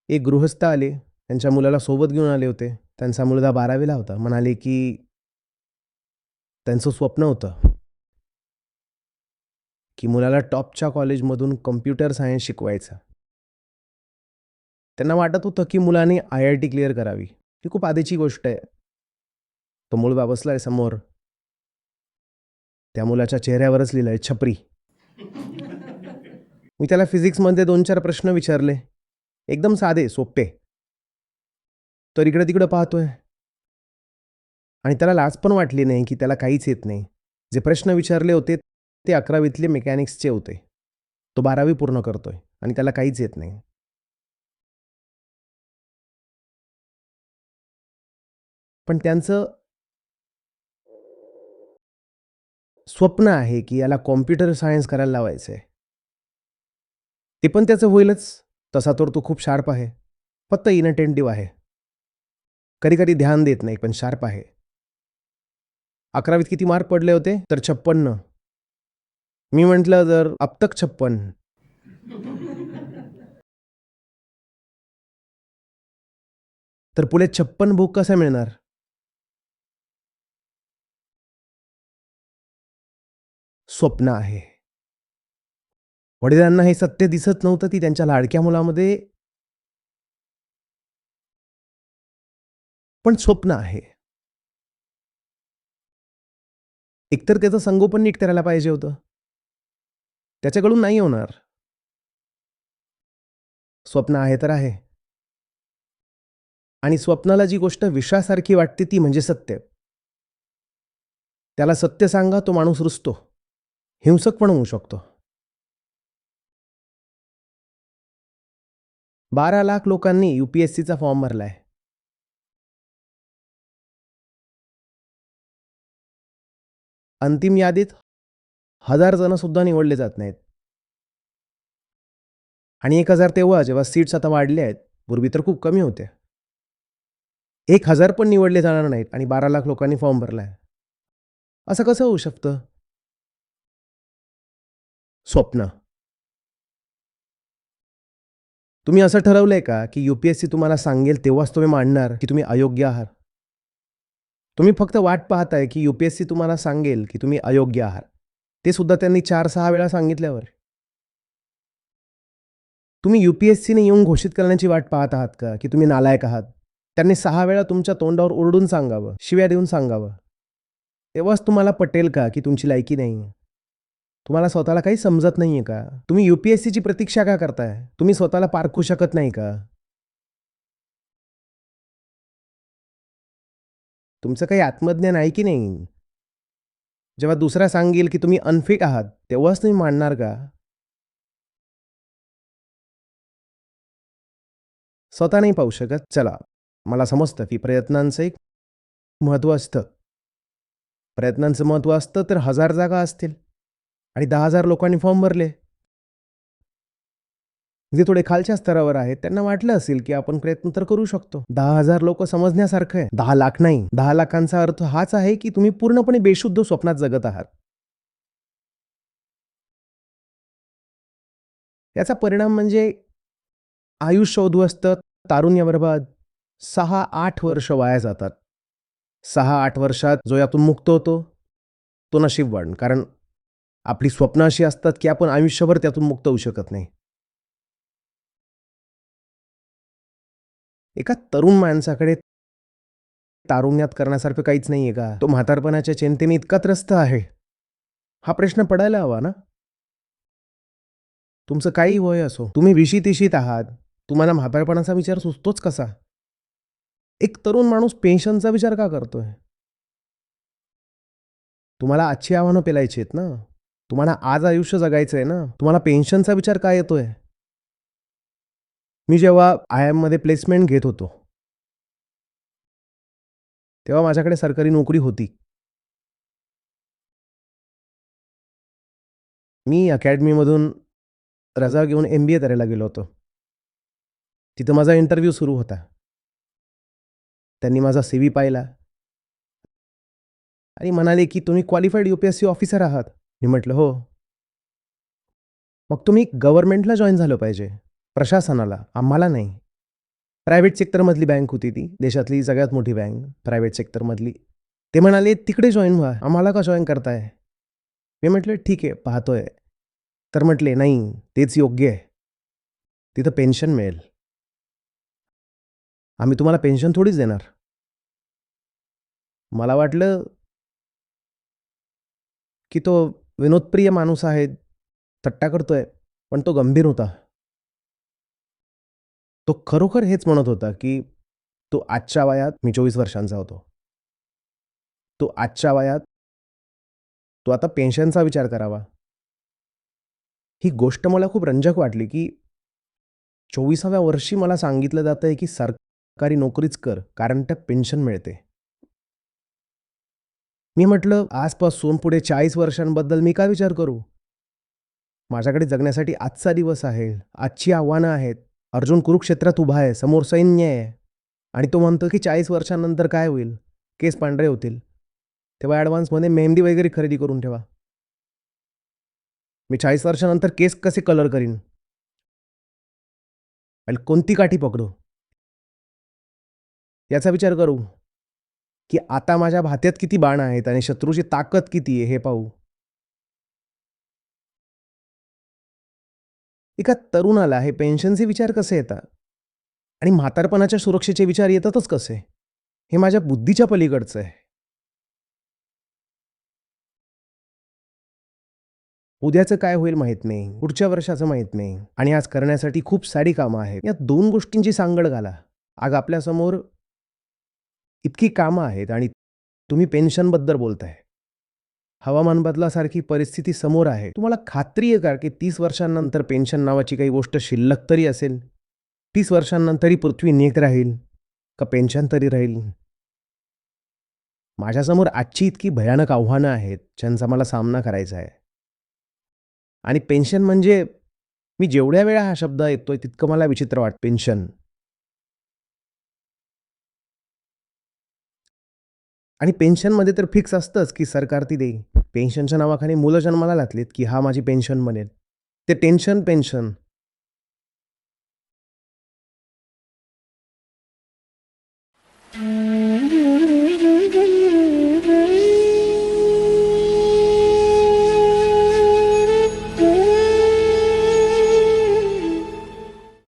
एक गृहस्थ आले, त्यांच्या मुलाला सोबत घेऊन आले होते. त्यांचा मुलगा 12वीला होता. म्हणाले, की त्यांचं स्वप्न होतं, की मुलाला टॉपच्या कॉलेजमधून कॉम्प्युटर सायन्स शिकवायचं. त्यांना वाटत होतं, की मुलाने IIT क्लिअर करावी. ही खूप आधीची गोष्ट आहे. तो मुलगा बसलाय समोर. त्या मुलाच्या चेहऱ्यावरच लिहिलंय छपरी. मी त्याला फिजिक्समध्ये 2-4 प्रश्न विचारले. एकदम साधे, सोपे. तर इकडं-तिकडं पाहतोय आणि त्याला लाज पण वाटली नाही, की त्याला काहीच येत नाही. जे प्रश्न विचारले होते ते 11वीतले मेकॅनिक्सचे होते. तो 12वी पूर्ण करतोय आणि त्याला काहीच येत नाही. पण त्यांचं स्वप्न आहे, की याला कॉम्प्युटर सायन्स करायला लावायचंय. ते पण त्याचं होईलच. तसा तर तो खूप शार्प आहे. फक्त इनअटेंटिव्ह आहे. कधी-कधी ध्यान देत नाही, पण शार्प आहे. 11वीत किती मार्क पडले होते? तर 56. मी म्हटलं जर अब तक 56 तर पुढे 56 बुक कसा मिळणार? स्वप्न आहे. वडिलांना हे सत्य दिसत नव्हतं, की त्यांच्या लाडक्या मुलामध्ये पण स्वप्न आहे. एकतर त्याचं संगोपन नीट करायला पाहिजे होतं. त्याच्याकडून नाही होणार. स्वप्न आहे तर आहे. आणि स्वप्नाला जी गोष्ट विषासारखी वाटते ती म्हणजे सत्य. त्याला सत्य सांगा तो माणूस रुसतो. हिंसक पण होऊ शकतो. 12 लाख लोकांनी UPSCचा फॉर्म भरलाय. अंतिम यादीत 1000 जण सुद्धा निवडले जात नाहीत. आणि 1000 तेव्हा जेव्हा सीट्स आता वाढल्या आहेत. पूर्वी तर खूप कमी होत्या. 1000 पण निवडले जाणार नाहीत आणि 12 लाख लोकांनी फॉर्म भरलाय. असं कसं होऊ शकतं? स्वप्न. तुम्ही असं ठरवलंय का, की UPSC तुम्हाला सांगेल तेव्हाच तुम्ही मानणार, की तुम्ही अयोग्य आहात? तुम्ही फक्त वाट पाहताय, की UPSC तुम्हाला सांगेल, की तुम्ही अयोग्य आहात. ते सुद्धा त्यांनी 4-6 वेळा सांगितल्यावर. तुम्ही UPSCने येऊन घोषित करण्याची वाट पाहत आहात का, की तुम्ही नालायक आहात? त्यांनी 6 वेळा तुमच्या तोंडावर ओरडून सांगावं, शिव्या देऊन सांगावं. तेव्हाच तुम्हाला पटेल का, की तुमची लायकी नाही? तुम्हाला स्वतःला काही समजत नाहीये का? तुम्ही UPSCची प्रतीक्षा का करताय? तुम्ही स्वतःला पारखू शकत नाही का? तुमचं काही आत्मज्ञान आहे की नाही? जेव्हा दुसरा सांगेल, की तुम्ही अनफिट आहात, तेव्हाच तुम्ही मानणार का? स्वतः नाही पाहू शकत? चला, मला समजतं, की प्रयत्नांचं एक महत्त्व असतं. प्रयत्नांचं महत्त्व असतं तर 1000 जागा असतील आणि 10,000 लोकांनी फॉर्म भरले. जे थोडे खालच्या स्तरावर आहेत, त्यांना वाटलं असेल, की आपण प्रयत्न तर करू शकतो. 10,000 लोकं समजण्यासारखं आहे. 10 लाख नाही. 10 लाखांचा अर्थ हाच आहे, की तुम्ही पूर्णपणे बेशुद्ध स्वप्नात जगत आहात. याचा परिणाम म्हणजे आयुष्य उद्ध्वस्त, तारुण्य बरबाद, 6-8 वर्ष वाया जातात. 6-8 वर्षात जो यातून मुक्त होतो, तो नशीबवान. कारण आपली स्वप्न अशी असतात, की आपण आयुष्यभर त्यातून मुक्त होऊ शकत नाही. एका तरुण माणसाकडे तारुण्यात करण्यासारखं काहीच नाहीये का? तो म्हातारपणाच्या चिंतेने इतका त्रस्त आहे. हा प्रश्न पडायला हवा ना? तुमचं काहीही वय असो, तुम्ही विशीत-इशीत आहात. तुम्हाला म्हातारपणाचा विचार सुचतोच कसा? एक तरुण माणूस पेन्शनचा विचार का करतोय? तुम्हाला आजची आव्हानं पेलायची आहेत ना. तुम्हाला आज आयुष्य जगायचं आहे ना. तुम्हाला पेन्शनचा विचार का येतोय? मी जेव्हा IIMमध्ये प्लेसमेंट घेत होतो, तेव्हा माझ्याकडे सरकारी नोकरी होती. मी अकॅडमीमधून रजा घेऊन MBA करायला गेलो होतो. तिथं माझा इंटरव्ह्यू सुरू होता. त्यांनी माझा CV पाहिला आणि म्हणाले, की "तुम्ही क्वालिफाईड UPSC ऑफिसर आहात." मी म्हटलं, "हो." "मग तुम्ही गव्हर्नमेंटला जॉइन झालं पाहिजे, प्रशासनाला, आम्हाला नाही." प्रायव्हेट सेक्टरमधली बँक होती ती. देशातली सगळ्यात मोठी बँक प्रायव्हेट सेक्टरमधली. ते म्हणाले, "तिकडे जॉइन व्हा. आम्हाला का जॉइन करताय?" मी म्हटलं, "ठीक आहे, पाहतोय." तर म्हटले, "नाही, तेच योग्य आहे. तिथं पेन्शन मिळेल. आम्ही तुम्हाला पेन्शन थोडीच देणार." मला वाटलं, की तो विनोदप्रिय माणूस आहे, थट्टा करतोय, पण तो गंभीर होता. तो खरोखर हेच म्हणत होता, की तो आजच्या वयात मी 24 वर्षांचा होतो. तो आजच्या वयात तो आता पेन्शनचा विचार करावा. ही गोष्ट मला खूप रंजक वाटली, की 24व्या वर्षी मला सांगितलं जातंय, की सरकारी नोकरीच कर, कारण त्यात पेन्शन मिळते. मी म्हटलं, आजपासून पुढे 40 वर्षांबद्दल मी काय विचार करू? माझ्याकडे जगण्यासाठी आजचा दिवस आहे. आजची आव्हानं आहेत. अर्जुन कुरुक्षेत्रात उभा आहे. समोर सैन्य आहे. आणि तो म्हणतो, की 40 वर्षांनंतर काय होईल? केस पांढरे होतील. तेव्हा ॲडव्हान्समध्ये मेहंदी वगैरे खरेदी करून ठेवा. मी 40 वर्षानंतर केस कसे कलर करीन? आणि कोणती काठी पकडू? याचा विचार करू, की आता माझ्या भात्यात किती बाण आहेत आणि शत्रूची ताकद किती आहे हे पाहू. एका तरुणाला हे पेन्शनचे विचार कसे येतात? आणि म्हातारपणाच्या सुरक्षेचे विचार येतातच कसे? हे माझ्या बुद्धीच्या पलीकडचं आहे. उद्याचं काय होईल माहीत नाही. पुढच्या वर्षाचं माहीत नाही. आणि आज करण्यासाठी खूप सारी कामं आहेत. या 2 गोष्टींची सांगड घाला. आज आपल्यासमोर इतकी कामं आहेत आणि तुम्ही पेन्शनबद्दल बोलताय. हवामान बदलासारखी परिस्थिती समोर आहे. तुम्हाला खात्री आहे का, की 30 वर्षांनंतर पेन्शन नावाची काही गोष्ट शिल्लक तरी असेल? 30 वर्षांनंतर ही पृथ्वी नीट राहील? का पेन्शन तरी राहील? माझ्यासमोर आजची इतकी भयानक आव्हानं आहेत, ज्यांचा मला सामना करायचा आहे. आणि पेन्शन म्हणजे मी जेवढ्या वेळा हा शब्द ऐकतोय, तितकं मला विचित्र वाटतं पेन्शन. आणि पेन्शनमध्ये तर फिक्स असतंच, की सरकार ती देईल. पेन्शनच्या नावाखाली मुलं जन्माला घातलीत, की हा माझी पेन्शन बनेल. ते टेन्शन पेन्शन.